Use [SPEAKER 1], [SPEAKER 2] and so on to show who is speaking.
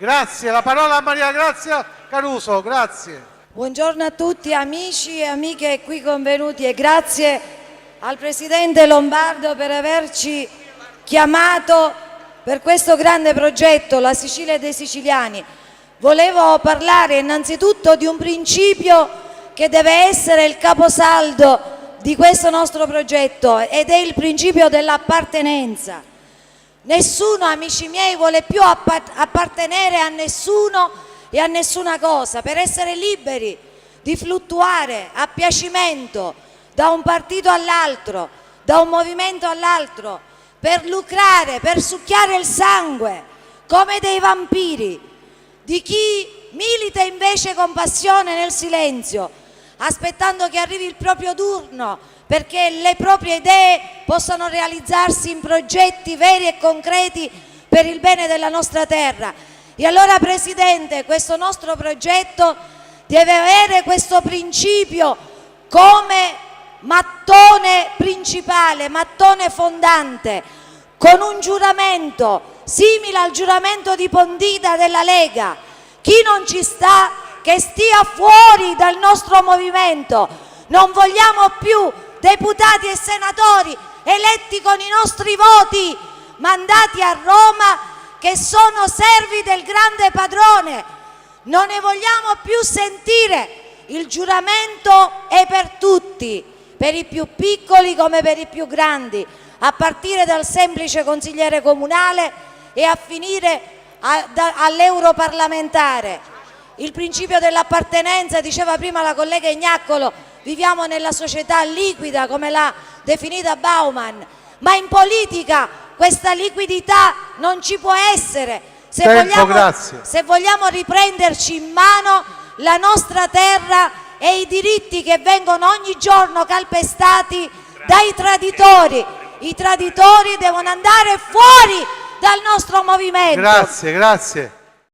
[SPEAKER 1] Grazie, la parola a Maria Grazia Caruso, grazie.
[SPEAKER 2] Buongiorno a tutti amici e amiche qui convenuti e grazie al Presidente Lombardo per averci chiamato per questo grande progetto, la Sicilia dei siciliani. Volevo parlare innanzitutto di un principio che deve essere il caposaldo di questo nostro progetto ed è il principio dell'appartenenza. Nessuno, amici miei, vuole più appartenere a nessuno e a nessuna cosa, per essere liberi di fluttuare a piacimento da un partito all'altro, da un movimento all'altro, per lucrare, per succhiare il sangue come dei vampiri di chi milita invece con passione nel silenzio, aspettando che arrivi il proprio turno perché le proprie idee possano realizzarsi in progetti veri e concreti per il bene della nostra terra. E allora, Presidente, questo nostro progetto deve avere questo principio come mattone principale, mattone fondante, con un giuramento simile al giuramento di Pontida della Lega. Chi non ci sta, che stia fuori dal nostro movimento. Non vogliamo più deputati e senatori eletti con i nostri voti, mandati a Roma, che sono servi del grande padrone. Non ne vogliamo più sentire. Il giuramento è per tutti, per i più piccoli come per i più grandi, a partire dal semplice consigliere comunale e a finire all'europarlamentare. Il principio dell'appartenenza, diceva prima la collega Ignaccolo, viviamo nella società liquida come l'ha definita Bauman, ma in politica questa liquidità non ci può essere. Se vogliamo riprenderci in mano la nostra terra e i diritti che vengono ogni giorno calpestati dai traditori. I traditori devono andare fuori dal nostro movimento.
[SPEAKER 1] Grazie, grazie.